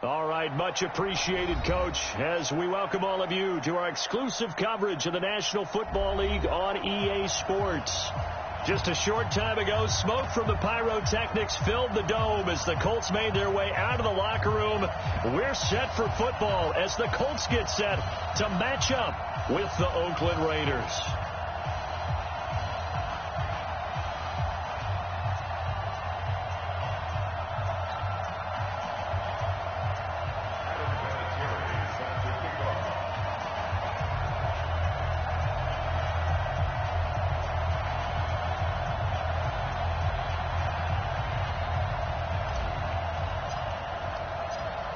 All right, much appreciated, Coach, as we welcome all of you to our exclusive coverage of the National Football League on EA Sports. Just a short time ago, smoke from the pyrotechnics filled the dome as the Colts made their way out of the locker room. We're set for football as the Colts get set to match up with the Oakland Raiders.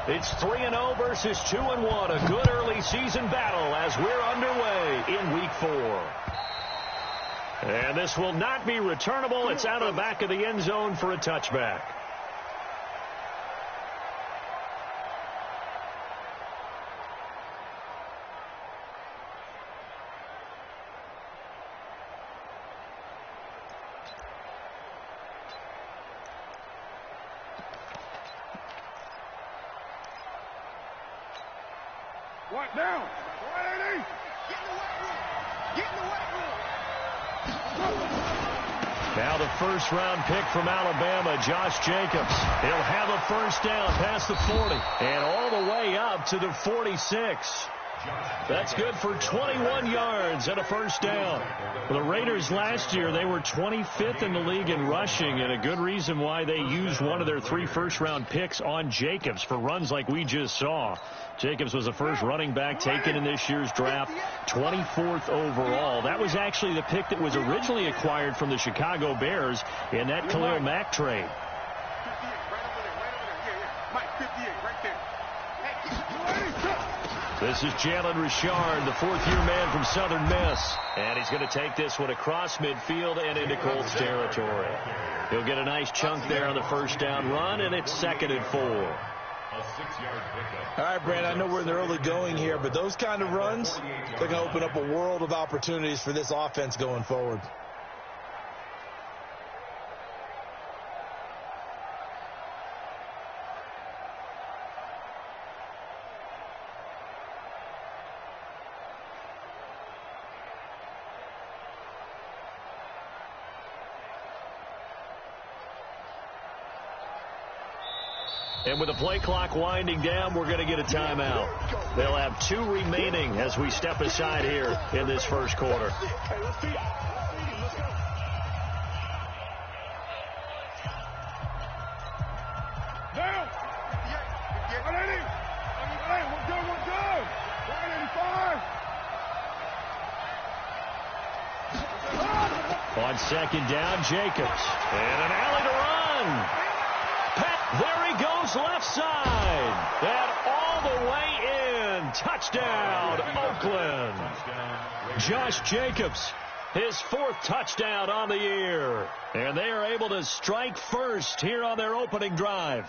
It's 3-0 versus 2-1, a good early season battle as we're underway in Week 4. And this will not be returnable. It's out of the back of the end zone for a touchback. What down? 180. Get in the weight room. Get in the weight room. Now the first-round pick from Alabama, Josh Jacobs. He'll have a first down past the 40 and all the way up to the 46. That's good for 21 yards and a first down. For the Raiders last year, they were 25th in the league in rushing, and a good reason why they used one of their 3 first-round picks on Jacobs for runs like we just saw. Jacobs was the first running back taken in this year's draft, 24th overall. That was actually the pick that was originally acquired from the Chicago Bears in that Khalil Mack trade. 58, right there. This is Jalen Richard, the fourth-year man from Southern Miss. And he's going to take this one across midfield and into Colts territory. He'll get a nice chunk there on the first down run, and it's 2nd and 4. All right, Brand, I know we're in the early going here, but those kind of runs, they're going to open up a world of opportunities for this offense going forward. And with the play clock winding down, we're going to get a timeout. They'll have 2 remaining as we step aside here in this first quarter. Down. 180. Hey, we're good. 185. On second down, Jacobs. And an alley to run. There he goes left side. And all the way in. Touchdown, Oakland. Josh Jacobs, his 4th touchdown on the year. And they are able to strike first here on their opening drive.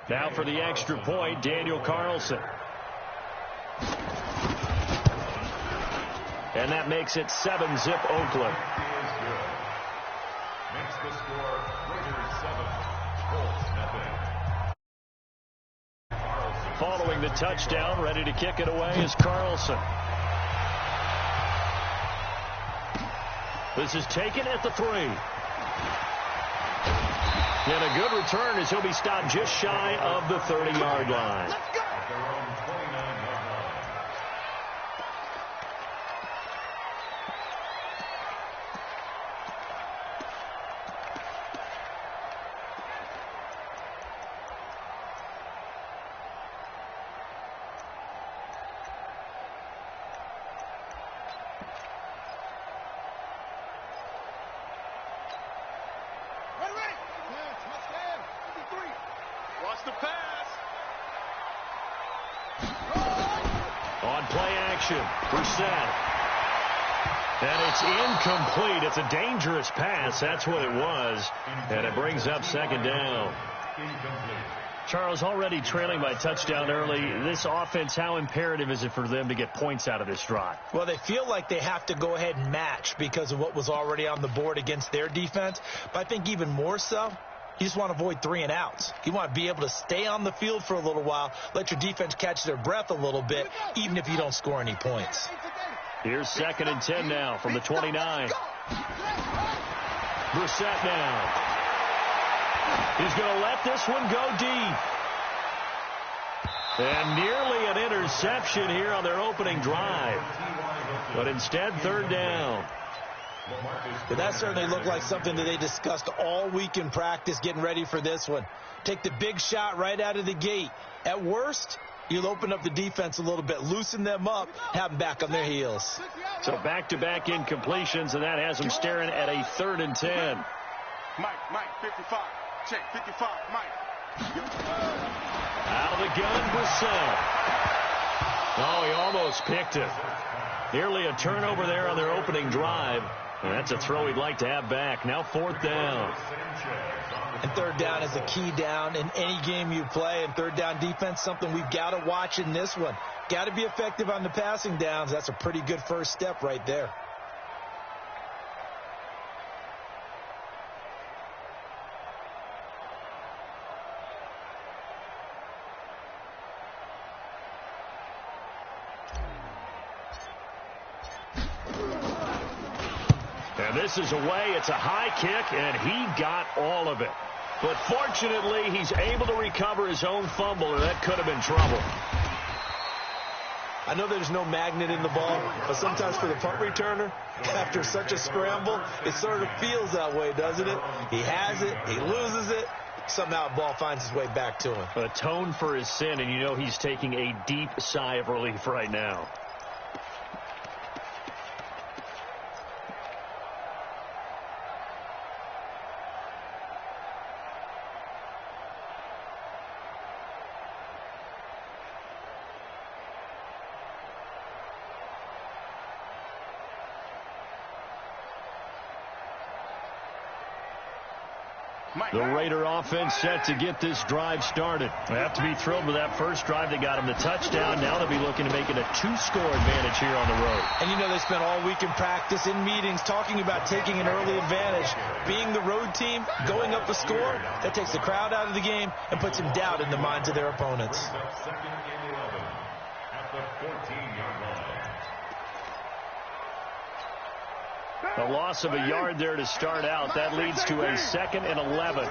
Now for the extra point, Daniel Carlson. And that makes it 7-zip Oakland. Makes the score Raiders 7, Colts nothing. Following the touchdown, ready to kick it away is Carlson. This is taken at the 3. And a good return as he'll be stopped just shy of the 30-yard line. At their own 29-yard line. Watch the pass. On play action, Brissett. And it's incomplete. It's a dangerous pass. That's what it was. And it brings up 2nd down. Incomplete. Charles, already trailing by touchdown early. This offense, how imperative is it for them to get points out of this drive? Well, they feel like they have to go ahead and match because of what was already on the board against their defense. But I think even more so, you just want to avoid 3 and outs. You want to be able to stay on the field for a little while, let your defense catch their breath a little bit, even if you don't score any points. Here's 2nd and 10 now from the 29. Brissett now. He's going to let this one go deep. And nearly an interception here on their opening drive. But instead, 3rd down. But that certainly looked like something that they discussed all week in practice getting ready for this one. Take the big shot right out of the gate. At worst, you'll open up the defense a little bit, loosen them up, have them back on their heels. So back-to-back incompletions, and that has them staring at a 3rd and 10. Mike, 55. Check, 55, Mike. Out of the gun, Brissett. Oh, he almost picked it. Nearly a turnover there on their opening drive. And that's a throw he'd like to have back. Now 4th down. And 3rd down is a key down in any game you play. And 3rd down defense, something we've got to watch in this one. Got to be effective on the passing downs. That's a pretty good first step right there. This is away. It's a high kick, and he got all of it. But fortunately, he's able to recover his own fumble, or that could have been trouble. I know there's no magnet in the ball, but sometimes for the punt returner, after such a scramble, it sort of feels that way, doesn't it? He has it, he loses it, somehow the ball finds its way back to him. Atone for his sin, and you know he's taking a deep sigh of relief right now. The Raider offense set to get this drive started. They have to be thrilled with that first drive that got them the touchdown. Now they'll be looking to make it a 2-score advantage here on the road. And you know they spent all week in practice, in meetings, talking about taking an early advantage. Being the road team, going up the score, that takes the crowd out of the game and puts some doubt in the minds of their opponents. 2nd and 11 at the 14-yard line. A loss of a yard there to start out. That leads to a 2nd and 11.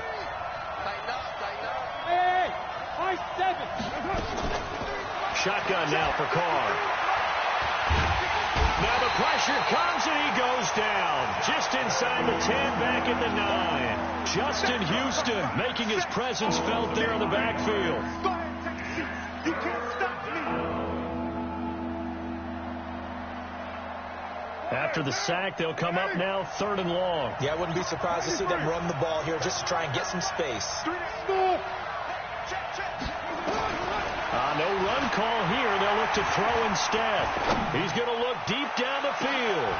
Shotgun now for Carr. Now the pressure comes and he goes down. Just inside the 10, back at the 9. Justin Houston making his presence felt there in the backfield. You can't stop me. After the sack, they'll come up now 3rd and long. Yeah, I wouldn't be surprised to see them run the ball here just to try and get some space. No run call here. They'll look to throw instead. He's going to look deep down the field.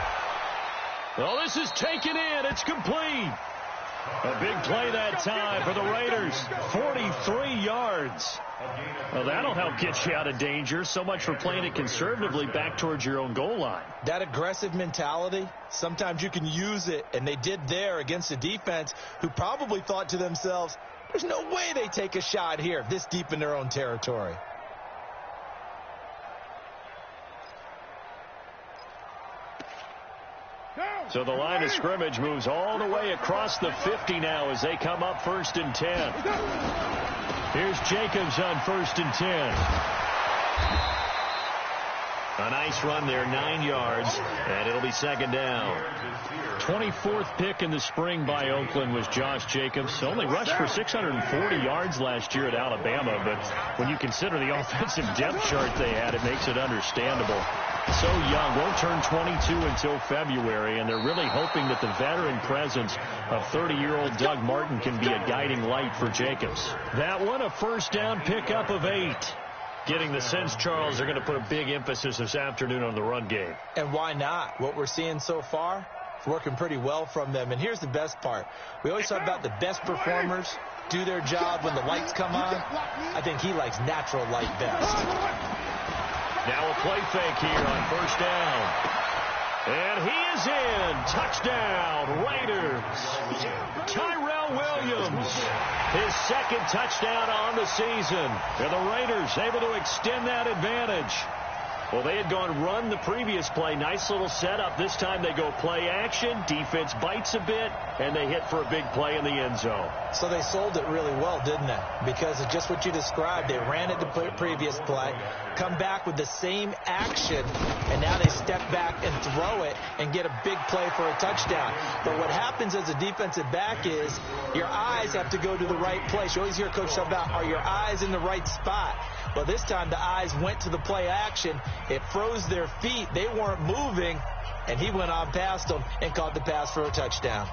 Well, this is taken in. It's complete. A big play that time for the Raiders. 43 yards. Well, that'll help get you out of danger. So much for playing it conservatively back towards your own goal line. That aggressive mentality, sometimes you can use it, and they did there against a defense who probably thought to themselves, there's no way they take a shot here this deep in their own territory. So the line of scrimmage moves all the way across the 50 now as they come up 1st and 10. Here's Jacobs on 1st and 10. A nice run there, 9 yards, and it'll be 2nd down. 24th pick in the spring by Oakland was Josh Jacobs. Only rushed for 640 yards last year at Alabama, but when you consider the offensive depth chart they had, it makes it understandable. So young, won't turn 22 until February, and they're really hoping that the veteran presence of 30-year-old Doug Martin can be a guiding light for Jacobs. That one, a 1st down pickup of 8. Getting the sense, Charles, they're going to put a big emphasis this afternoon on the run game. And why not? What we're seeing so far, it's working pretty well from them. And here's the best part. We always talk about the best performers do their job when the lights come on. I think he likes natural light best. Now a play fake here on first down. And he is in. Touchdown, Raiders. Tyrell Williams, his second touchdown on the season. And the Raiders able to extend that advantage. Well, they had gone run the previous play. Nice little setup. This time they go play action. Defense bites a bit, and they hit for a big play in the end zone. So they sold it really well, didn't they? Because of just what you described. They ran it the previous play, come back with the same action, and now they step back and throw it and get a big play for a touchdown. But what happens as a defensive back is your eyes have to go to the right place. You always hear Coach talk about, are your eyes in the right spot? Well, this time the eyes went to the play action. It froze their feet. They weren't moving, and he went on past them and caught the pass for a touchdown.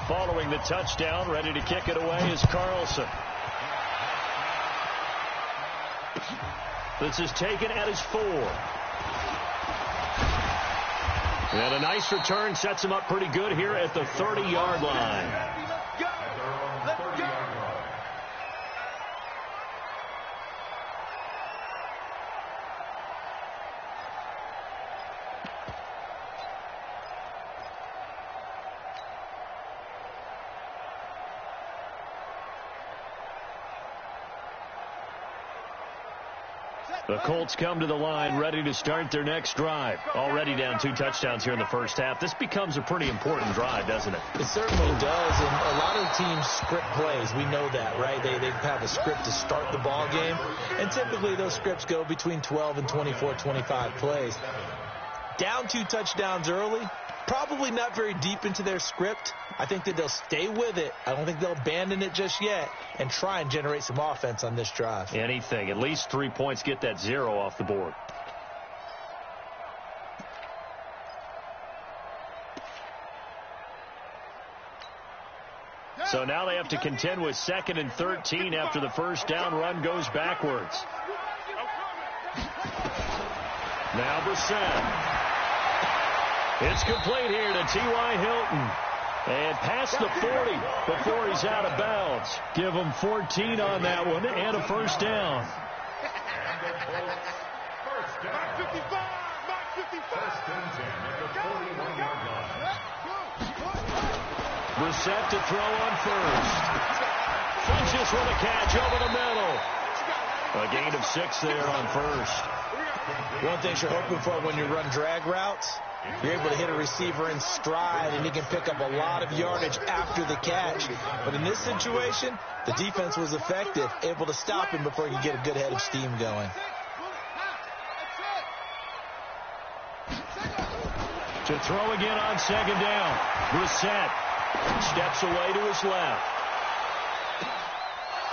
Following the touchdown, ready to kick it away is Carlson. This is taken at his 4. And a nice return sets him up pretty good here at the 30-yard line. The Colts come to the line ready to start their next drive. Already down 2 touchdowns here in the first half. This becomes a pretty important drive, doesn't it? It certainly does, and a lot of teams script plays. We know that, right? They have a script to start the ball game, and typically those scripts go between 12 and 24, 25 plays. Down 2 touchdowns early, probably not very deep into their script. I think that they'll stay with it. I don't think they'll abandon it just yet and try and generate some offense on this drive. Anything. At least 3 points, get that 0 off the board. So now they have to contend with 2nd and 13 after the first down run goes backwards. Now Brissett. It's complete here to T.Y. Hilton. And past the 40 before he's out of bounds. Give him 14 on that one and a first down. Brissett to throw on first. Finches with a catch over the middle. A gain of 6 there on first. One thing you're hoping for when you run drag routes, you're able to hit a receiver in stride, and he can pick up a lot of yardage after the catch. But in this situation, the defense was effective, able to stop him before he could get a good head of steam going. To throw again on 2nd down. Brissett steps away to his left.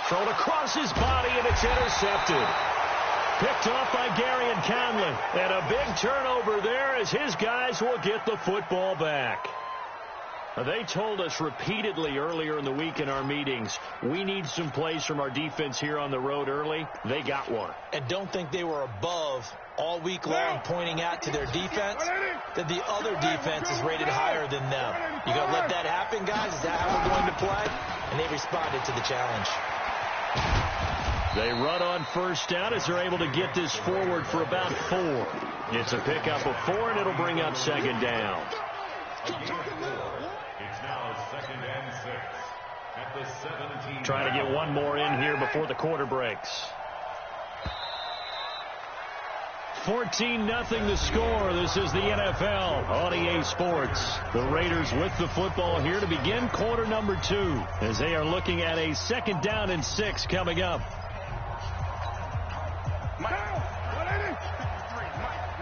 Thrown across his body, and it's intercepted. Picked off by Garyon Conley. And a big turnover there as his guys will get the football back. They told us repeatedly earlier in the week in our meetings, we need some plays from our defense here on the road early. They got one. And don't think they were above all week long pointing out to their defense that the other defense is rated higher than them. You going to let that happen, guys? Is that how we're going to play? And they responded to the challenge. They run on first down as they're able to get this forward for about 4. It's a pickup of 4, and it'll bring up 2nd down. It's now 2nd and 6 at the 17. Trying to get one more in here before the quarter breaks. 14-0 the score. This is the NFL on EA Sports. The Raiders with the football here to begin quarter number 2 as they are looking at a 2nd down and 6 coming up. Mike. 180.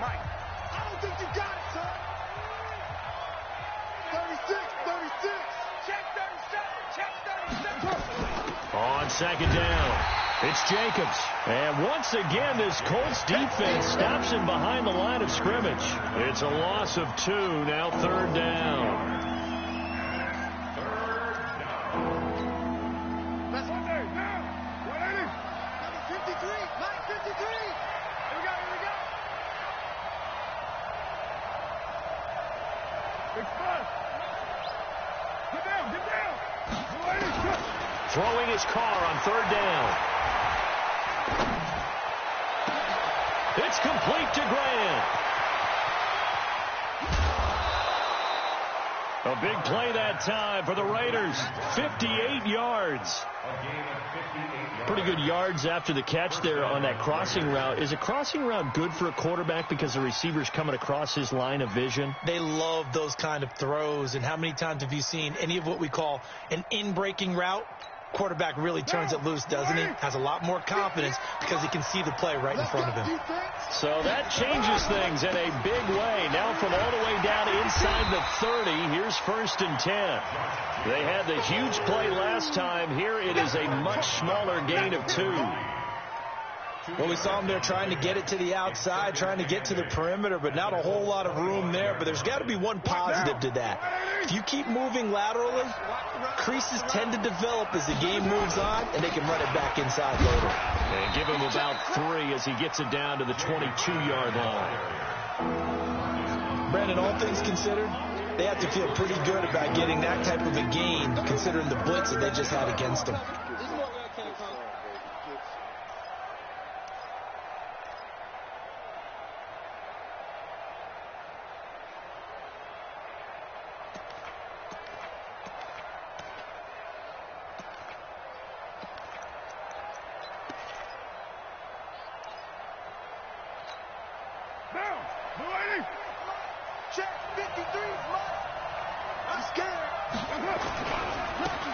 Mike. I don't think you got it, son. 36. Check 37. On 2nd down, it's Jacobs. And once again, this Colts defense stops him behind the line of scrimmage. It's a loss of 2, now 3rd down. That's one there. Now. 180. 53. Mike, 53. Here we go. Big spot. Get down, get down. Throwing his car on third down. It's complete to Grant. A big play that time for the Raiders. 58 yards. Pretty good yards after the catch there on that crossing route. Is a crossing route good for a quarterback because the receiver's coming across his line of vision? They love those kind of throws. And how many times have you seen any of what we call an in-breaking route? Quarterback really turns it loose, doesn't he? Has a lot more confidence because he can see the play right in front of him. So that changes things in a big way. Now from all the way down inside the 30, here's 1st and 10. They had the huge play last time. Here it is a much smaller gain of 2. Well, we saw him there trying to get it to the outside, trying to get to the perimeter, but not a whole lot of room there. But there's got to be one positive to that. If you keep moving laterally, creases tend to develop as the game moves on, and they can run it back inside later. And give him about 3 as he gets it down to the 22-yard line. Brandon, all things considered, they have to feel pretty good about getting that type of a gain, considering the blitz that they just had against them.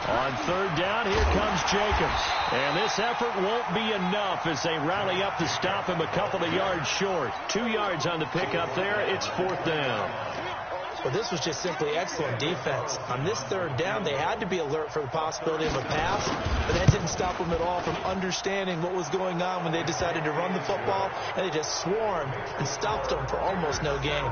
On third down, here comes Jacobs. And this effort won't be enough as they rally up to stop him a couple of yards short. 2 yards on the pickup there. It's 4th down. Well, this was just simply excellent defense. On this third down, they had to be alert for the possibility of a pass, but that didn't stop them at all from understanding what was going on when they decided to run the football, and they just swarmed and stopped them for almost no gain.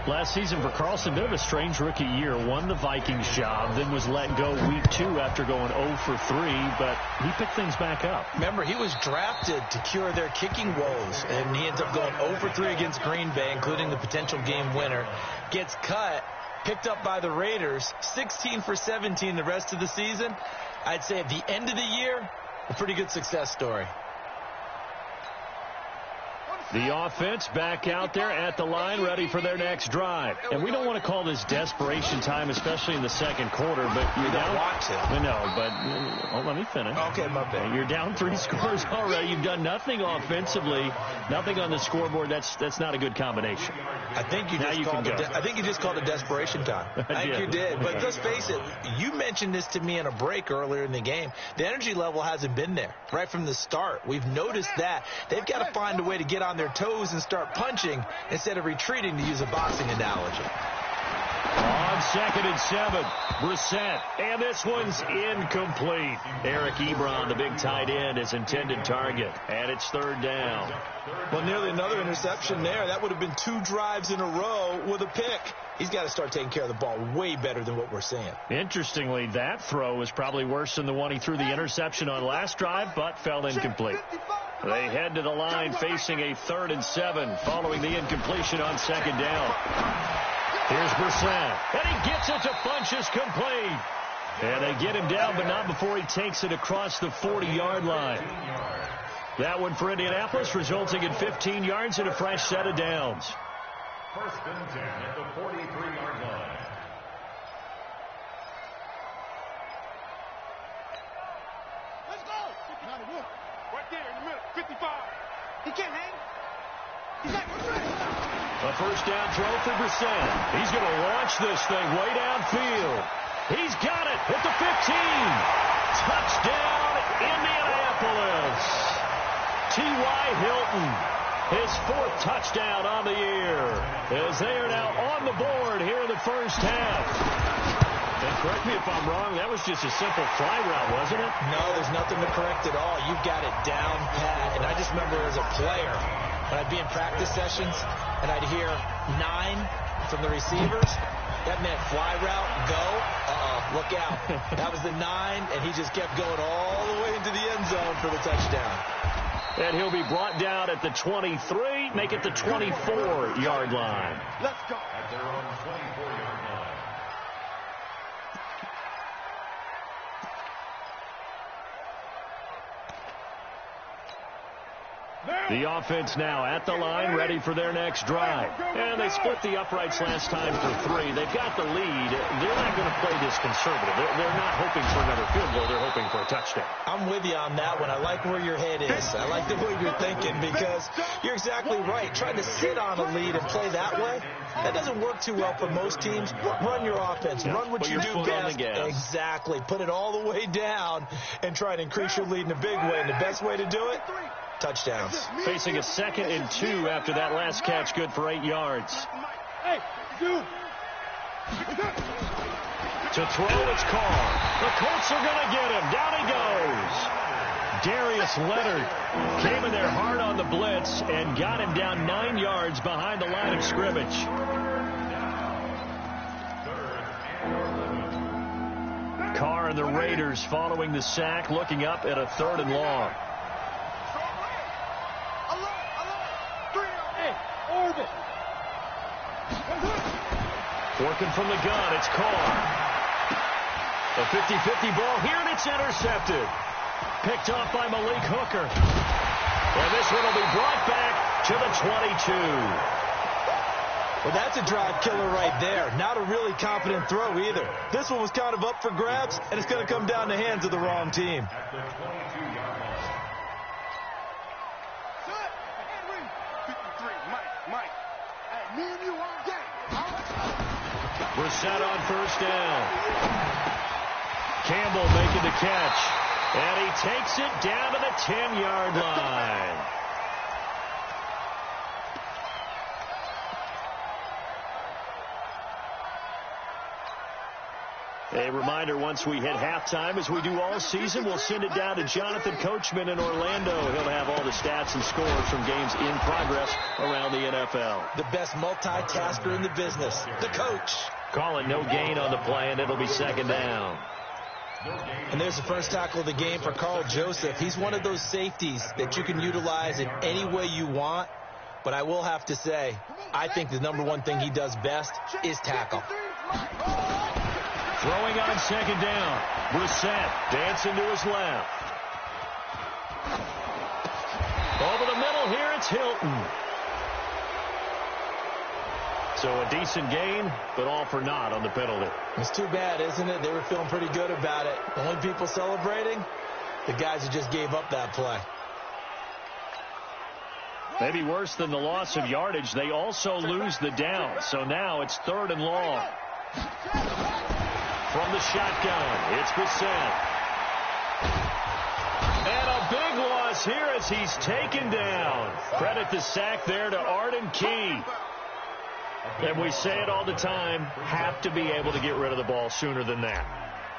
Last season for Carlson, bit of a strange rookie year. Won the Vikings job, then was let go week 2 after going 0 for 3, but he picked things back up. Remember, he was drafted to cure their kicking woes, and he ends up going 0 for 3 against Green Bay, including the potential game winner. Gets cut, picked up by the Raiders, 16 for 17 the rest of the season. I'd say at the end of the year, a pretty good success story. The offense back out there at the line, ready for their next drive. And we don't want to call this desperation time, especially in the second quarter, but you're down. No, but let me finish. Okay, my bad. You're down 3 scores already. You've done nothing offensively, nothing on the scoreboard. That's not a good combination. I think you just called it desperation time. I think you did. But let's face it, you mentioned this to me in a break earlier in the game. The energy level hasn't been there right from the start. We've noticed that. They've got to find a way to get on their toes and start punching instead of retreating, to use a boxing analogy. On 2nd and 7, Brissett, and this one's incomplete. Eric Ebron, the big tight end, is intended target, and it's 3rd down. Well, nearly another interception there. That would have been 2 drives in a row with a pick. He's got to start taking care of the ball way better than what we're seeing. Interestingly, that throw was probably worse than the one he threw the interception on last drive, but fell incomplete. They head to the line facing a 3rd and 7 following the incompletion on 2nd down. Here's Brissett, and he gets it to Funchess complete. And they get him down, but not before he takes it across the 40-yard line. That one for Indianapolis, resulting in 15 yards and a fresh set of downs. 1st and 10 at the 43-yard line. Let's go. 91. Right there in the middle. 55. He can't hang. He's not ready. A 1st down throw for Brissett. He's going to launch this thing way downfield. He's got it at the 15. Touchdown, Indianapolis. T.Y. Hilton, his 4th touchdown on the year, as they are now on the board here in the first half. And correct me if I'm wrong, that was just a simple fly route, wasn't it? No, there's nothing to correct at all. You've got it down pat. And I just remember as a player, when I'd be in practice sessions, and I'd hear 9 from the receivers, that meant fly route, go, look out. That was the 9, and he just kept going all the way into the end zone for the touchdown. And he'll be brought down at the 23, make it the 24-yard line. Let's go. At their own 24-yard line. The offense now at the line, ready for their next drive. And they split the uprights last time for 3. They've got the lead. They're not going to play this conservative. They're not hoping for another field goal. They're hoping for a touchdown. I'm with you on that one. I like where your head is. I like the way you're thinking because you're exactly right. Trying to sit on a lead and play that way, that doesn't work too well for most teams. Run your offense. Run what you do best. Exactly. Put it all the way down and try and increase your lead in a big way. And the best way to do it, touchdowns. Facing a 2nd and 2 after that last catch, good for 8 yards. Hey, dude. To throw, it's Carr. The Colts are going to get him. Down he goes. Darius Leonard came in there hard on the blitz and got him down 9 yards behind the line of scrimmage. Carr and the Raiders following the sack, looking up at a 3rd and long. Working from the gun, it's Carr. A 50-50 ball here, and it's intercepted. Picked off by Malik Hooker. And this one will be brought back to the 22. Well, that's a drive killer right there. Not a really confident throw either. This one was kind of up for grabs, and it's going to come down the hands of the wrong team. Brissett on 1st down. Campbell making the catch. And he takes it down to the 10-yard line. A reminder, once we hit halftime, as we do all season, we'll send it down to Jonathan Coachman in Orlando. He'll have all the stats and scores from games in progress around the NFL. The best multitasker in the business, the coach. Calling no gain on the play, and it'll be 2nd down. And there's the first tackle of the game for Carl Joseph. He's one of those safeties that you can utilize in any way you want. But I will have to say, I think the #1 thing he does best is tackle. Throwing on 2nd down. Brissett dancing to his left. Over the middle here, it's Hilton. So a decent gain, but all for naught on the penalty. It's too bad, isn't it? They were feeling pretty good about it. The only people celebrating, the guys who just gave up that play. Maybe worse than the loss of yardage, they also lose the down. So now it's 3rd and long. From the shotgun, it's Brissett. And a big loss here as he's taken down. Credit the sack there to Arden Key. And we say it all the time, have to be able to get rid of the ball sooner than that.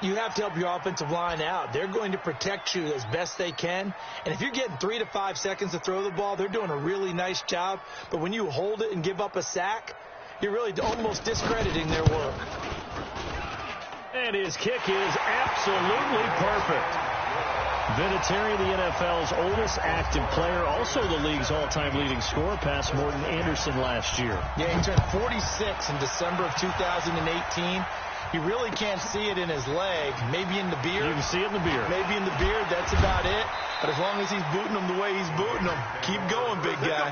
You have to help your offensive line out. They're going to protect you as best they can. And if you're getting 3 to 5 seconds to throw the ball, they're doing a really nice job. But when you hold it and give up a sack, you're really almost discrediting their work. And his kick is absolutely perfect. Vinatieri, the NFL's oldest active player, also the league's all-time leading scorer, past Morton Anderson last year. Yeah, he turned 46 in December of 2018. You really can't see it in his leg, maybe in the beard. You can see it in the beard. Maybe in the beard, that's about it. But as long as he's booting them the way he's booting them, keep going, big guy.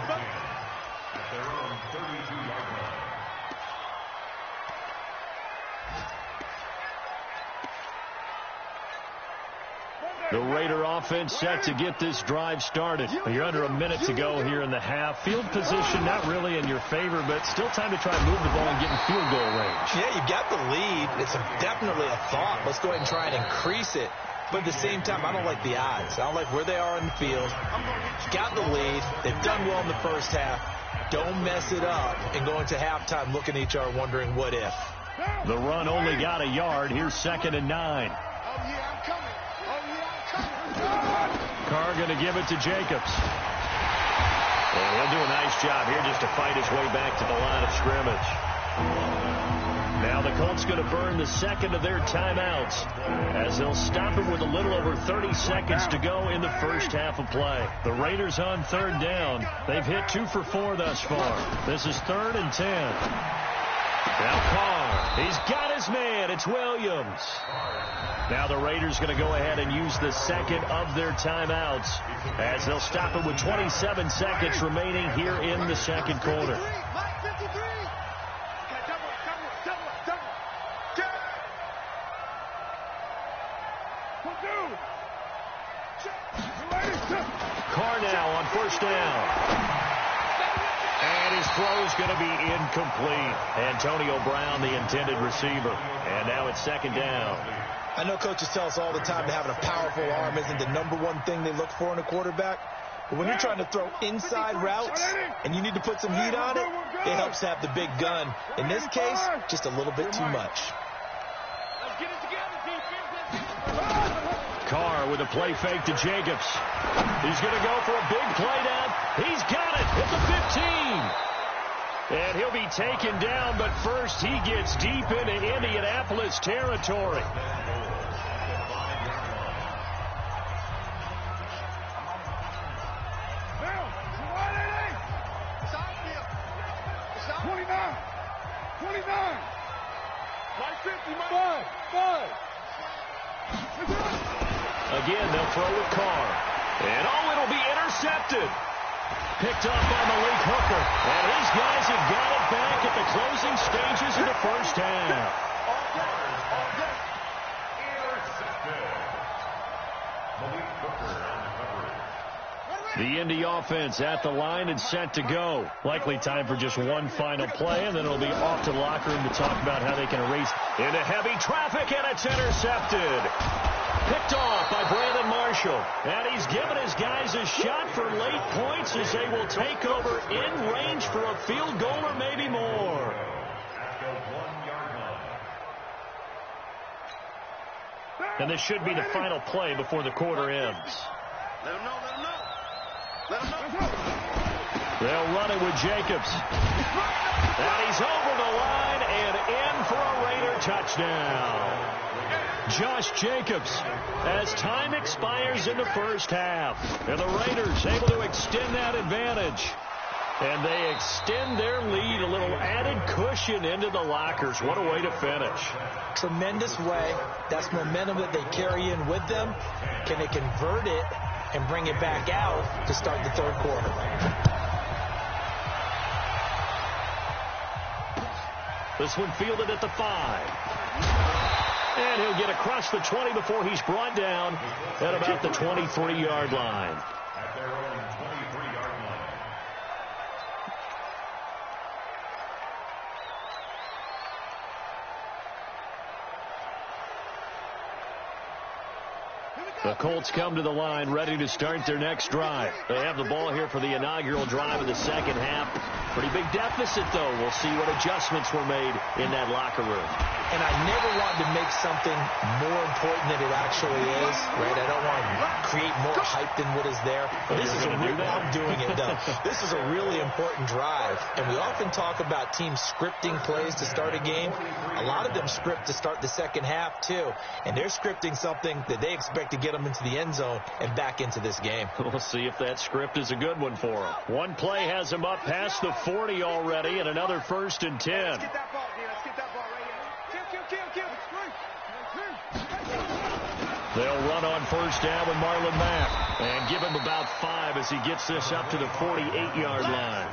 The Raider offense set to get this drive started. You're under a minute to go here in the half. Field position not really in your favor, but still time to try and move the ball and get in field goal range. Yeah, you got the lead. It's definitely a thought. Let's go ahead and try and increase it. But at the same time, I don't like the odds. I don't like where they are in the field. Got the lead. They've done well in the first half. Don't mess it up and go into halftime looking at each other wondering what if. The run only got a yard. Here's 2nd and 9. Carr going to give it to Jacobs. And he'll do a nice job here just to fight his way back to the line of scrimmage. Now the Colts going to burn the second of their timeouts as they'll stop it with a little over 30 seconds to go in the first half of play. The Raiders on 3rd down. They've hit 2 for 4 thus far. This is 3rd and 10. Now Carr, he's got his man. It's Williams. Now the Raiders going to go ahead and use the second of their timeouts as they'll stop it with 27 seconds remaining here in the second quarter. Carr now on first down. And his throw's going to be incomplete. Antonio Brown, the intended receiver. And now it's second down. I know coaches tell us all the time that having a powerful arm isn't the number one thing they look for in a quarterback. But when you're trying to throw inside routes and you need to put some heat on it, it helps to have the big gun. In this case, just a little bit too much. Carr with a play fake to Jacobs. He's going to go for a big play down. He's got it at the 15. And he'll be taken down, but first he gets deep into Indianapolis territory. Again, they'll throw with Carr. And it'll be intercepted. Picked up by Malik Hooker. And his guys have got it back at the closing stages of the first half. The Indy offense at the line and set to go. Likely time for just one final play, and then it'll be off to the locker room to talk about how they can erase into heavy traffic, and it's intercepted. Picked off by Brandon Marshall. And he's given his guys a shot for late points as they will take over in range for a field goal or maybe more. And this should be the final play before the quarter ends. Let him know, let him know. Let him know. They'll run it with Jacobs. And he's over the line and in for a Raider touchdown. Josh Jacobs as time expires in the first half. And the Raiders able to extend that advantage. And they extend their lead, a little added cushion into the lockers. What a way to finish. Tremendous way. That's momentum that they carry in with them. Can they convert it and bring it back out to start the third quarter? This one fielded at the 5. And he'll get across the 20 before he's brought down at about the 23-yard line. At their own 23-yard line. The Colts come to the line ready to start their next drive. They have the ball here for the inaugural drive of the second half. Pretty big deficit, though. We'll see what adjustments were made in that locker room. And I never want to make something more important than it actually is, right? I don't want to create more hype than what is there. But this is I'm doing it, though. This is a really important drive. And we often talk about teams scripting plays to start a game. A lot of them script to start the second half, too. And they're scripting something that they expect to get them into the end zone and back into this game. We'll see if that script is a good one for them. One play has them up past the 40 already, and another 1st and 10. Let's get that ball, dude. Let's get that ball right here. Kill. They'll run on first down with Marlon Mack and give him about 5 as he gets this up to the 48-yard line.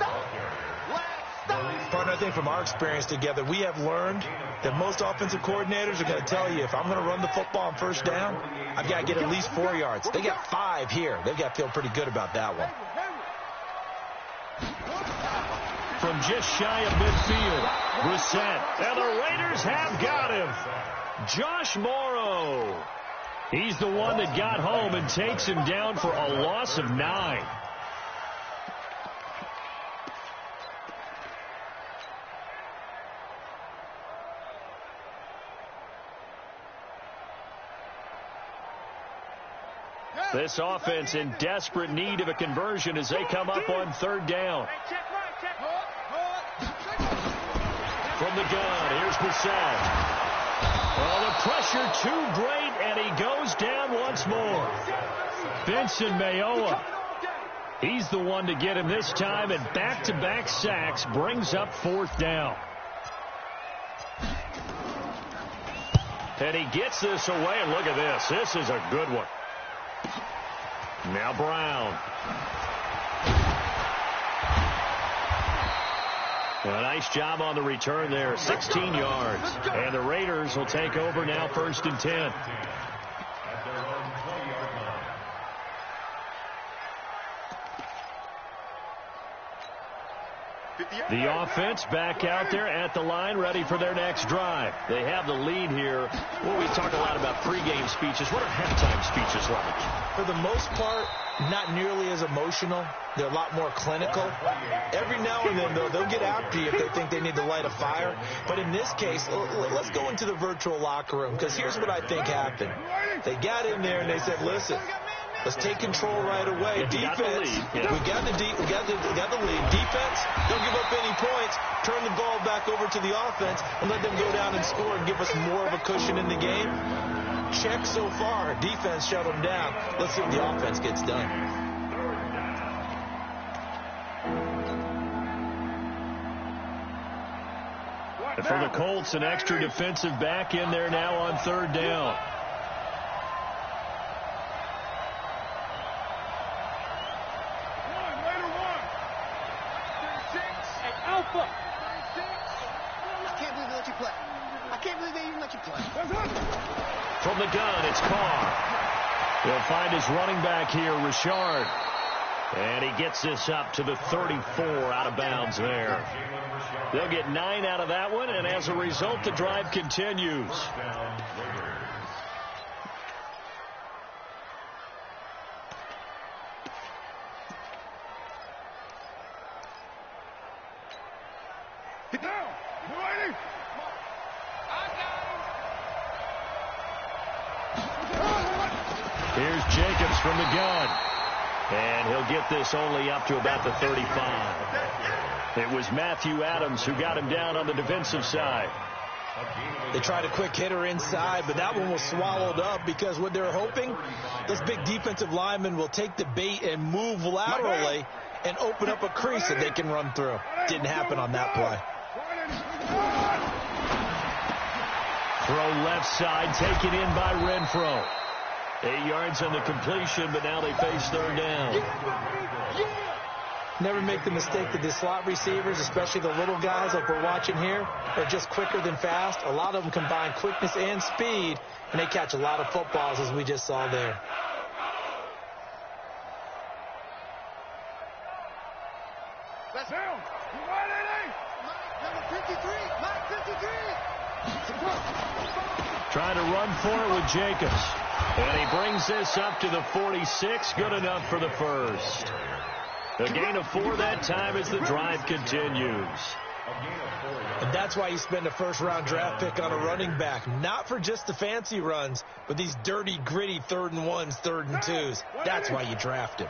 Partner, I think from our experience together, we have learned that most offensive coordinators are going to tell you, if I'm going to run the football on first down, I've got to get at least 4 yards. They got 5 here. They've got to feel pretty good about that one. From just shy of midfield, Brissett. And the Raiders have got him. Josh Morrow. He's the one that got home and takes him down for a loss of 9. This offense in desperate need of a conversion as they come up on third down. From the gun, here's Brissett. Oh, the pressure too great, and he goes down once more. Benson Mayowa. He's the one to get him this time, and back-to-back sacks brings up 4th down. And he gets this away, and look at this. This is a good one. Now Brown. A nice job on the return there, 16 yards. And the Raiders will take over now, 1st and 10. The offense back out there at the line, ready for their next drive. They have the lead here. Well, we talk a lot about pregame speeches. What are halftime speeches like? For the most part, not nearly as emotional. They're a lot more clinical. Every now and then, though, they'll get after you if they think they need to light a fire. But in this case, let's go into the virtual locker room, because here's what I think happened. They got in there and they said, listen, let's take control right away. Defense, we got the lead. Defense, don't give up any points. Turn the ball back over to the offense and let them go down and score and give us more of a cushion in the game. Check so far. Defense shut them down. Let's see what the offense gets done. And for the Colts, an extra defensive back in there now on 3rd down. From the gun, it's Carr. He'll find his running back here, Richard. And he gets this up to the 34 out of bounds there. They'll get 9 out of that one, and as a result, the drive continues. Get down. You ready? Here's Jacobs from the gun. And he'll get this only up to about the 35. It was Matthew Adams who got him down on the defensive side. They tried a quick hitter inside, but that one was swallowed up because what they're hoping, this big defensive lineman will take the bait and move laterally and open up a crease that they can run through. Didn't happen on that play. Throw left side, taken in by Renfro. 8 yards on the completion, but now they face 3rd down. Never make the mistake that the slot receivers, especially the little guys like we're watching here, are just quicker than fast. A lot of them combine quickness and speed, and they catch a lot of footballs, as we just saw there. Let's go. You ready? Number 53. Mike 53. Trying to run for it with Jacobs. And he brings this up to the 46. Good enough for the first. A gain of 4 that time as the drive continues. And that's why you spend a first-round draft pick on a running back. Not for just the fancy runs, but these dirty, gritty 3rd and 1s, 3rd and 2s. That's why you draft him.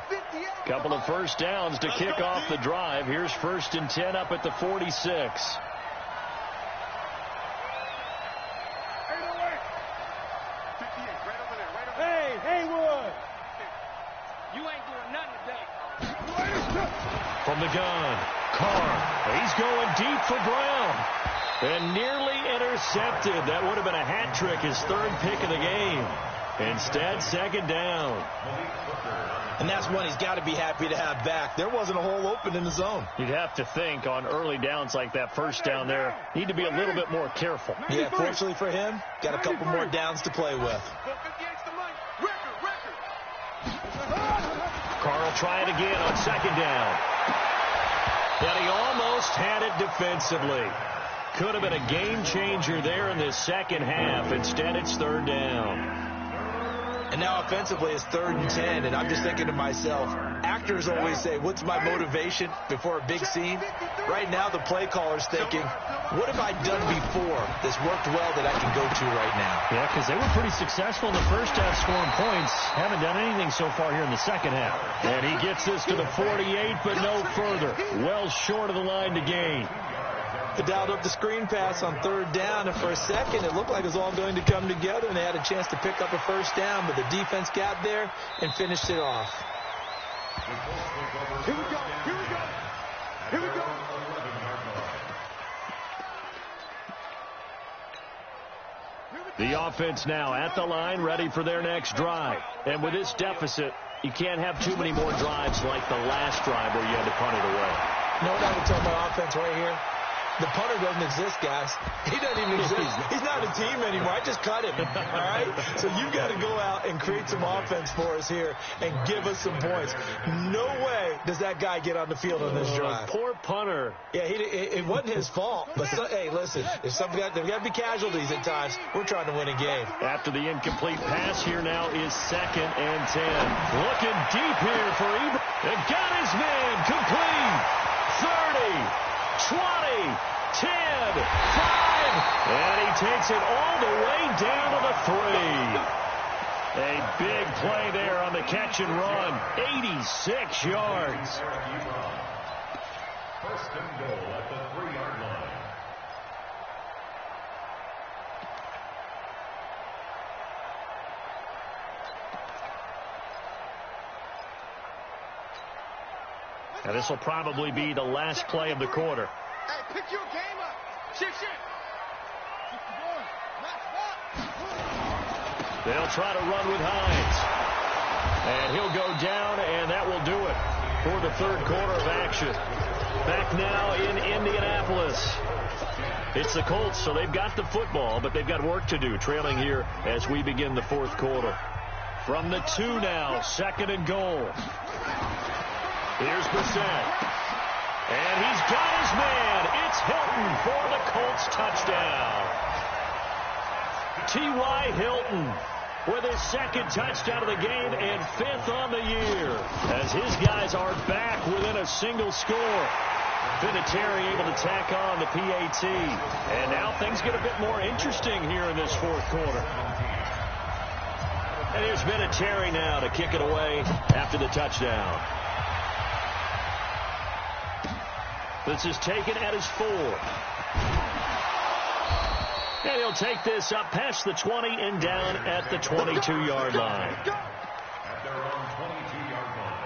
Couple of first downs to kick off the drive. Here's 1st and 10 up at the 46. Hey, Haywood! You ain't doing nothing today. From the gun, Carr. He's going deep for Brown. And nearly intercepted. That would have been a hat trick, his 3rd pick of the game. Instead, 2nd down. And that's one he's got to be happy to have back. There wasn't a hole open in the zone. You'd have to think on early downs like that, first down there, need to be a little bit more careful. Yeah, fortunately for him, got a couple more downs to play with. Carr will try it again on 2nd down. And he almost had it defensively. Could have been a game changer there in the second half. Instead, it's 3rd down. And now offensively it's 3rd and 10, and I'm just thinking to myself, actors always say, what's my motivation before a big scene? Right now the play caller's thinking, what have I done before that's worked well that I can go to right now? Yeah, because they were pretty successful in the first half scoring points. Haven't done anything so far here in the second half. And he gets this to the 48, but no further. Well short of the line to gain. They dialed up the screen pass on 3rd down, and for a second it looked like it was all going to come together, and they had a chance to pick up a first down, but the defense got there and finished it off. Here we go. Here we go. Here we go. Here we The offense now at the line, ready for their next drive. And with this deficit, you can't have too many more drives like the last drive where you had to punt it away. You know what I would tell my offense right here? The punter doesn't exist, guys. He doesn't even exist. He's not a team anymore. I just cut him, all right? So you've got to go out and create some offense for us here and give us some points. No way does that guy get on the field on this drive. Poor punter. Yeah, it wasn't his fault. But, hey, listen, if there's got to be casualties at times. We're trying to win a game. After the incomplete pass, here now is 2nd and 10. Looking deep here for Ebron. They've got his man complete. 30. 20, 10, 5, and he takes it all the way down to the 3. A big play there on the catch and run. 86 yards. First and goal at the 3-yard line. Now this will probably be the last play of the quarter. Hey, pick your game up. Shit. They'll try to run with Hines. And he'll go down, and that will do it for the third quarter of action. Back now in Indianapolis. It's the Colts, so they've got the football, but they've got work to do, trailing here as we begin the fourth quarter. From the 2 now, 2nd and goal. Here's Brissett. And he's got his man. It's Hilton for the Colts touchdown. T.Y. Hilton with his 2nd touchdown of the game and 5th on the year as his guys are back within a single score. Vinatieri able to tack on the PAT. And now things get a bit more interesting here in this fourth quarter. And here's Vinatieri now to kick it away after the touchdown. This is taken at his 4. And he'll take this up past the 20 and down at the 22-yard line. At their own 22-yard line.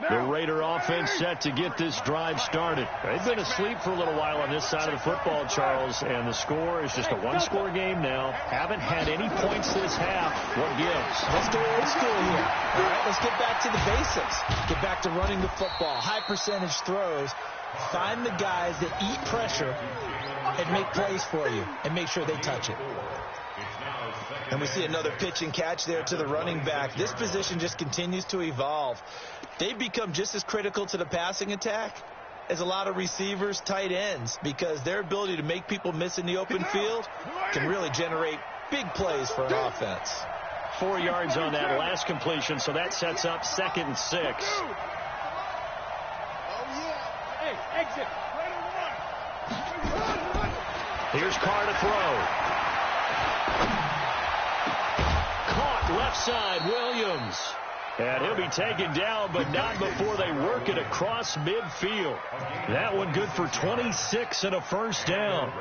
The Raider offense set to get this drive started. They've been asleep for a little while on this side of the football, Charles, and the score is just a one-score game now. Haven't had any points this half. What gives? Let's go old school here. All right, let's get back to the basics. Get back to running the football, high percentage throws. Find the guys that eat pressure and make plays for you and make sure they touch it. And we see another pitch and catch there to the running back. This position just continues to evolve. They've become just as critical to the passing attack as a lot of receivers, tight ends, because their ability to make people miss in the open field can really generate big plays for an offense. 4 yards on that last completion, so that sets up 2nd and 6. Hey, exit. Here's Carr to throw. Caught left side, Williams. And he'll be taken down, but not before they work it across midfield. That one good for 26 and a first down.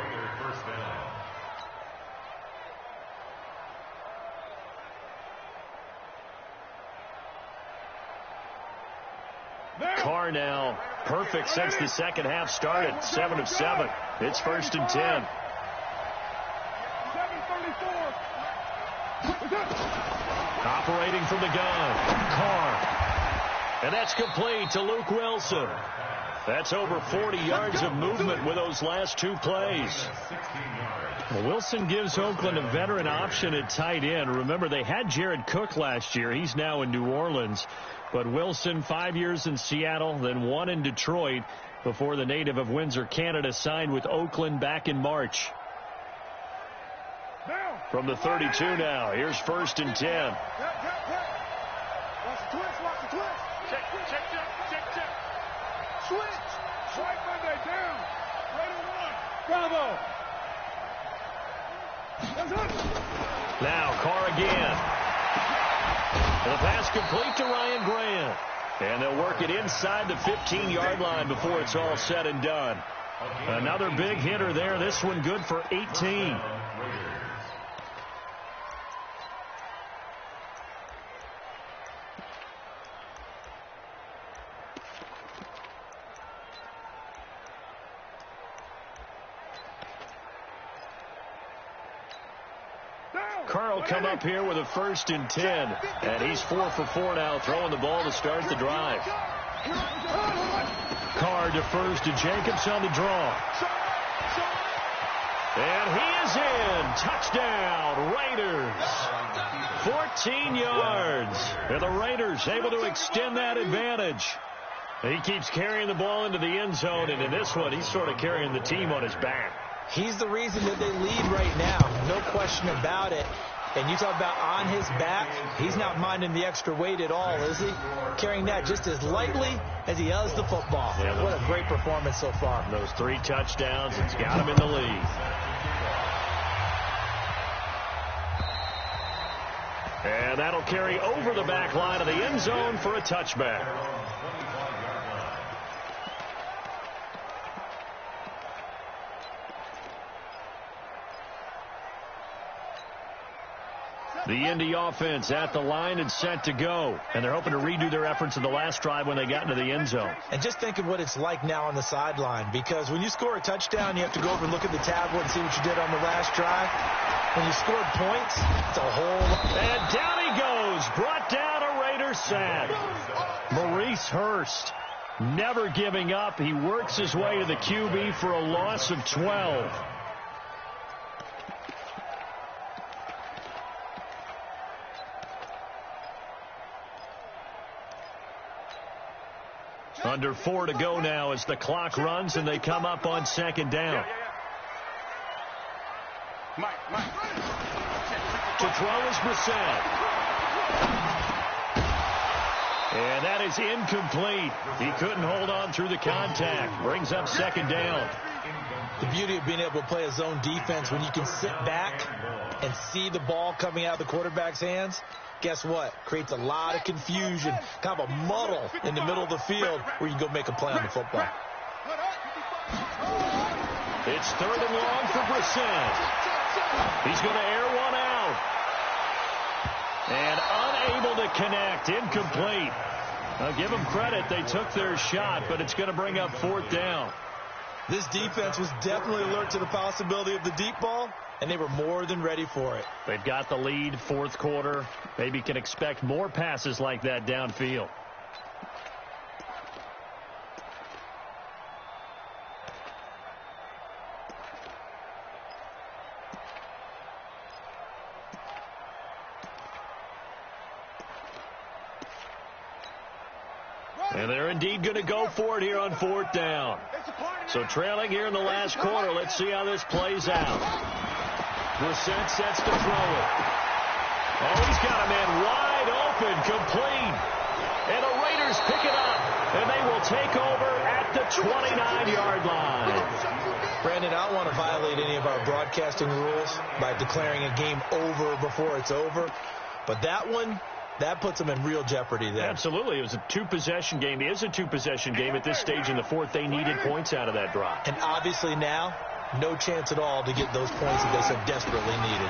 Carr now perfect since the second half started. 7 of 7. It's 1st and 10. Operating from the gun, Carr. And that's complete to Luke Wilson. That's over 40 yards of movement with those last 2 plays. Well, Wilson gives Oakland a veteran option at tight end. Remember, they had Jared Cook last year. He's now in New Orleans. But Wilson, 5 years in Seattle, then 1 in Detroit before the native of Windsor, Canada, signed with Oakland back in March. From the 32 now, here's 1st and 10. Watch the twist. Check. Switch. Right Monday down. Raider 1. Bravo. Now Carr again. And the pass complete to Ryan Grant. And they'll work it inside the 15-yard line before it's all said and done. Another big hitter there. This one good for 18. Carl come up here with a 1st and 10. And he's 4 for 4 now, throwing the ball to start the drive. Carr defers to Jacobs on the draw. And he is in. Touchdown, Raiders. 14 yards. And the Raiders able to extend that advantage. He keeps carrying the ball into the end zone, and in this one, he's sort of carrying the team on his back. He's the reason that they lead right now. No question about it. And you talk about on his back, he's not minding the extra weight at all, is he? Carrying that just as lightly as he does the football. Yeah, what a great performance so far. Those 3 touchdowns, it's got him in the lead. And that'll carry over the back line of the end zone for a touchback. The Indy offense at the line and set to go. And they're hoping to redo their efforts in the last drive when they got into the end zone. And just think of what it's like now on the sideline. Because when you score a touchdown, you have to go over and look at the tablet and see what you did on the last drive. When you scored points, it's a whole... And down he goes. Brought down a Raiders sack. Maurice Hurst never giving up. He works his way to the QB for a loss of 12. Under 4 to go now as the clock runs and they come up on 2nd down. To throw is Brissett. And that is incomplete. He couldn't hold on through the contact. Brings up 2nd down. The beauty of being able to play a zone defense when you can sit back and see the ball coming out of the quarterback's hands. Guess what? Creates a lot of confusion, kind of a muddle in the middle of the field where you can go make a play on the football. It's 3rd and long for Brissett. He's going to air one out. And unable to connect. Incomplete. I'll give them credit. They took their shot, but it's going to bring up 4th down. This defense was definitely alert to the possibility of the deep ball, and they were more than ready for it. They've got the lead, 4th quarter. Maybe can expect more passes like that downfield. And they're indeed going to go for it here on 4th down. So trailing here in the last quarter. Let's see how this plays out. Brissett sets to throw it. Oh, he's got a man wide open, complete. And the Raiders pick it up. And they will take over at the 29-yard line. Brandon, I don't want to violate any of our broadcasting rules by declaring a game over before it's over. But that one, that puts them in real jeopardy there. Absolutely. It was a 2-possession game. It is a 2-possession game at this stage in the 4th. They needed points out of that drive. And obviously now, no chance at all to get those points that they so desperately needed.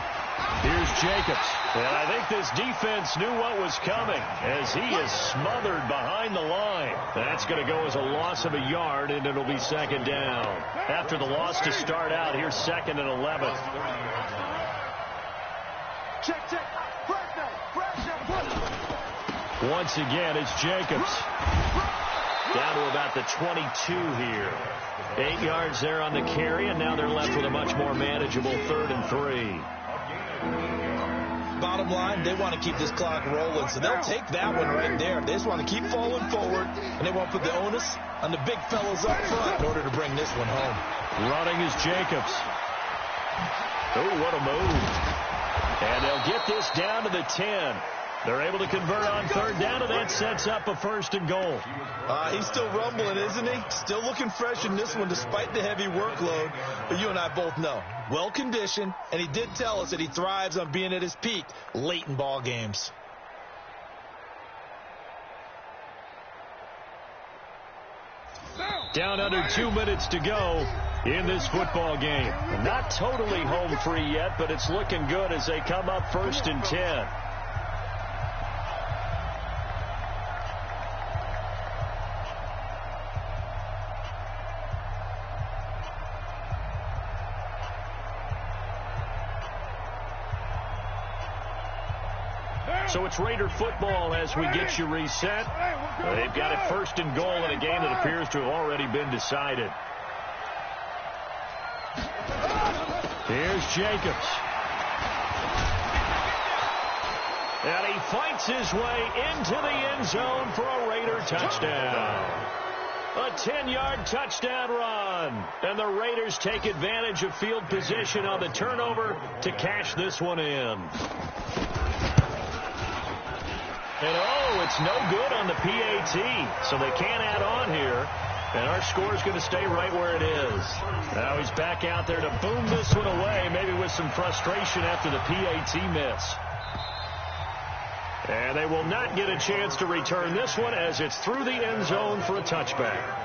Here's Jacobs. And I think this defense knew what was coming as he is smothered behind the line. That's going to go as a loss of a yard, and it'll be 2nd down. After the loss to start out, here's 2nd and 11. Check. Once again, it's Jacobs. Down to about the 22 here. 8 yards there on the carry, and now they're left with a much more manageable 3rd and 3. Bottom line, they want to keep this clock rolling, so they'll take that one right there. They just want to keep falling forward, and they want to put the onus on the big fellas up front in order to bring this one home. Running is Jacobs. Oh, what a move. And they'll get this down to the 10. They're able to convert on 3rd down, and that sets up a 1st and goal. He's still rumbling, isn't he? Still looking fresh in this one despite the heavy workload. But you and I both know, well-conditioned, and he did tell us that he thrives on being at his peak late in ball games. Down under 2 minutes to go in this football game. Not totally home free yet, but it's looking good as they come up 1st and 10. So it's Raider football as we get you reset. They've got it 1st and goal in a game that appears to have already been decided. Here's Jacobs. And he fights his way into the end zone for a Raider touchdown. A 10-yard touchdown run. And the Raiders take advantage of field position on the turnover to cash this one in. And it's no good on the PAT, so they can't add on here. And our score is going to stay right where it is. Now he's back out there to boom this one away, maybe with some frustration after the PAT miss. And they will not get a chance to return this one as it's through the end zone for a touchback.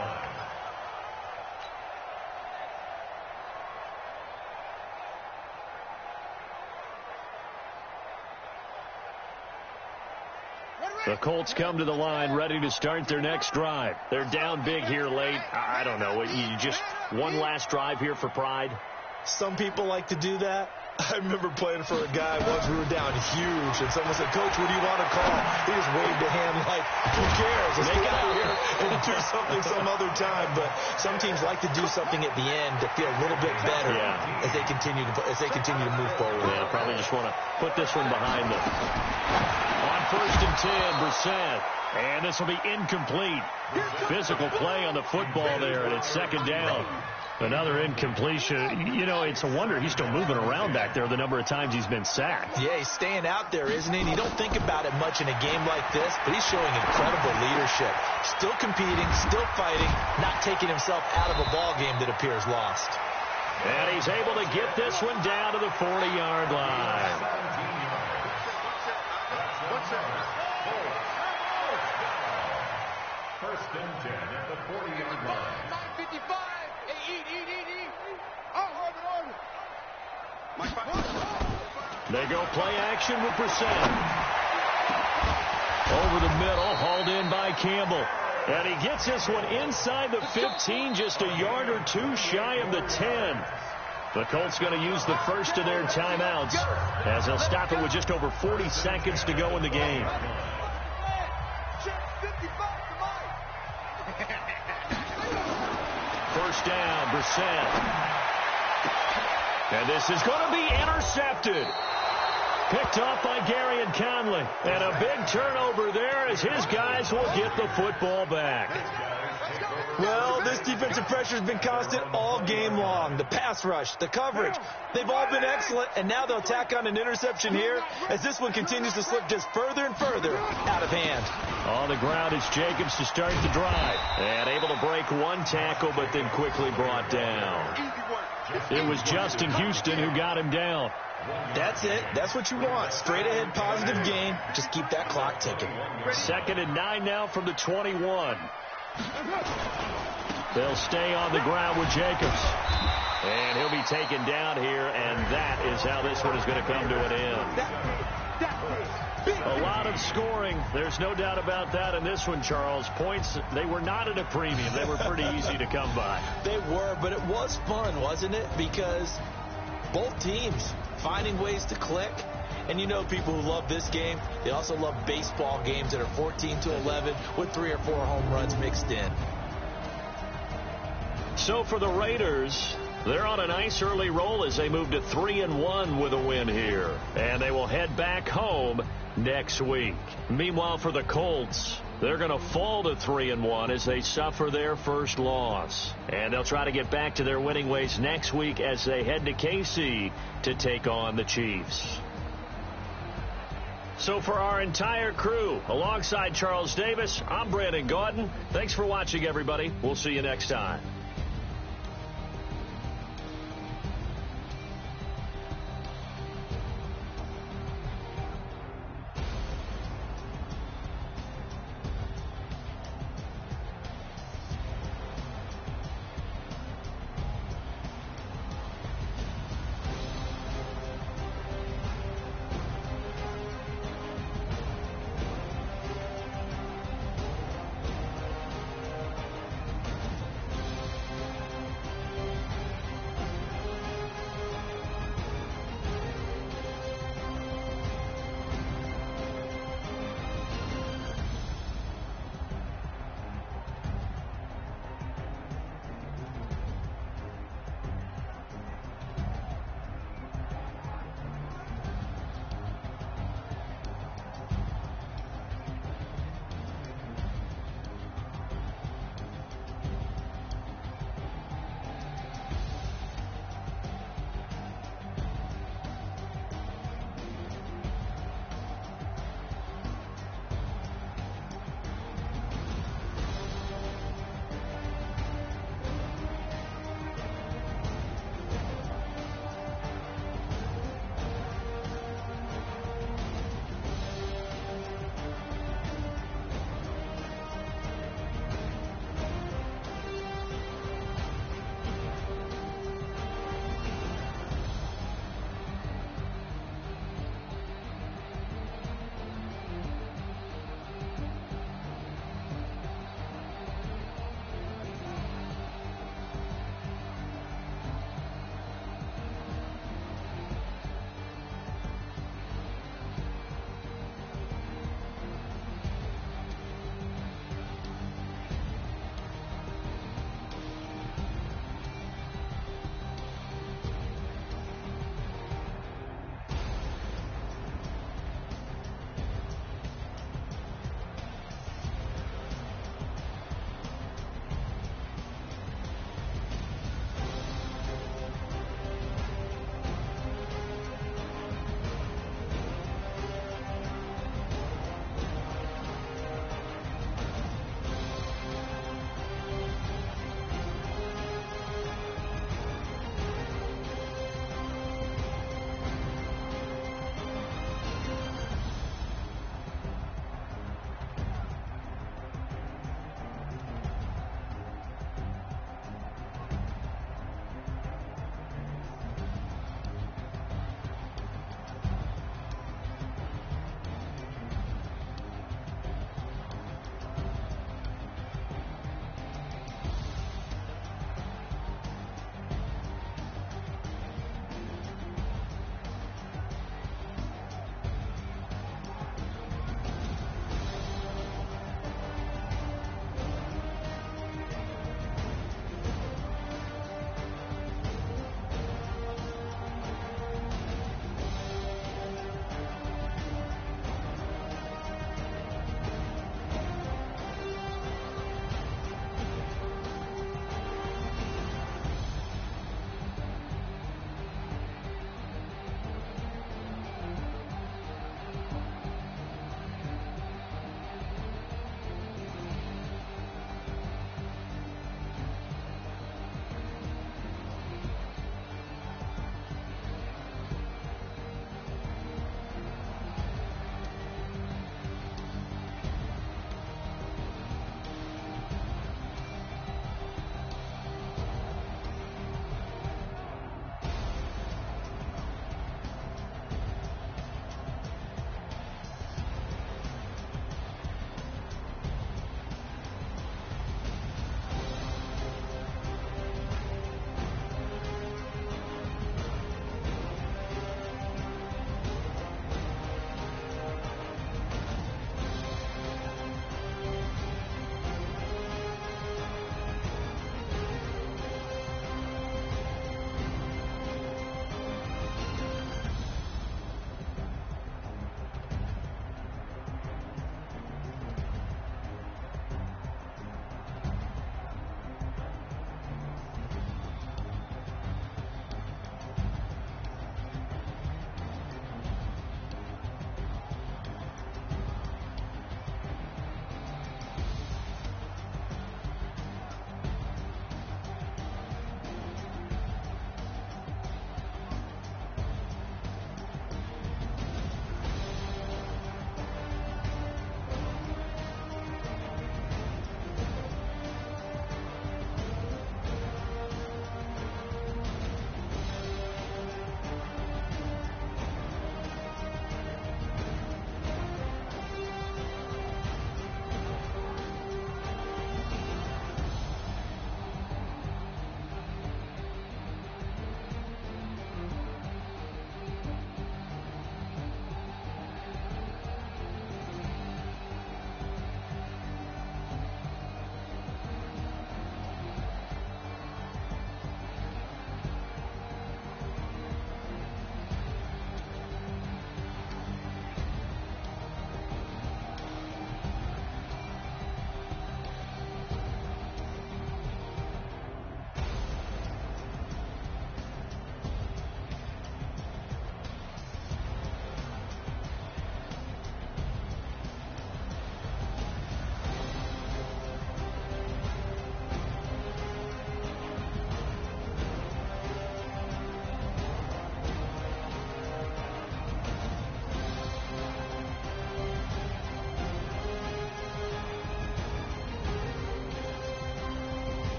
The Colts come to the line ready to start their next drive. They're down big here late. I don't know. You just one last drive here for pride? Some people like to do that. I remember playing for a guy once. We were down huge, and someone said, "Coach, what do you want to call?" He just waved a hand like, "Who cares? Let's get out here and do something some other time." But some teams like to do something at the end to feel a little bit better as they continue to move forward. Yeah, probably just want to put this one behind them. On 1st and 10, Brissett. And this will be incomplete. Physical play on the football there, and it's 2nd down. Another incompletion. You know, it's a wonder he's still moving around back there the number of times he's been sacked. Yeah, he's staying out there, isn't he? And you don't think about it much in a game like this, but he's showing incredible leadership. Still competing, still fighting, not taking himself out of a ball game that appears lost. And he's able to get this one down to the 40-yard line. First and 10 at the 40-yard line. 9:55. Eat. They go play action with Brissett. Over the middle, hauled in by Campbell. And he gets this one inside the 15, just a yard or two shy of the 10. The Colts going to use the first of their timeouts as they'll stop it with just over 40 seconds to go in the game. First down, Brissett. And this is going to be intercepted. Picked off by Garyon Conley. And a big turnover there as his guys will get the football back. Well, this defensive pressure has been constant all game long. The pass rush, the coverage, they've all been excellent, and now they'll tack on an interception here as this one continues to slip just further and further out of hand. On the ground is Jacobs to start the drive. And able to break one tackle, but then quickly brought down. It was Justin Houston who got him down. That's it. That's what you want. Straight ahead positive gain. Just keep that clock ticking. 2nd and 9 now from the 21. They'll stay on the ground with Jacobs. And he'll be taken down here, and that is how this one is going to come to an end. A lot of scoring. There's no doubt about that in this one, Charles. Points, they were not at a premium. They were pretty easy to come by. They were, but it was fun, wasn't it? Because both teams finding ways to click. And you know people who love this game, they also love baseball games that are 14-11 with 3 or 4 home runs mixed in. So for the Raiders, they're on a nice early roll as they move to 3-1 with a win here. And they will head back home next week. Meanwhile, for the Colts, they're going to fall to 3-1 as they suffer their first loss. And they'll try to get back to their winning ways next week as they head to KC to take on the Chiefs. So for our entire crew, alongside Charles Davis, I'm Brandon Gaudin. Thanks for watching, everybody. We'll see you next time.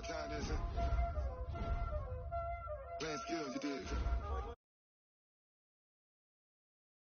what time it is, huh? Playing skills, you did.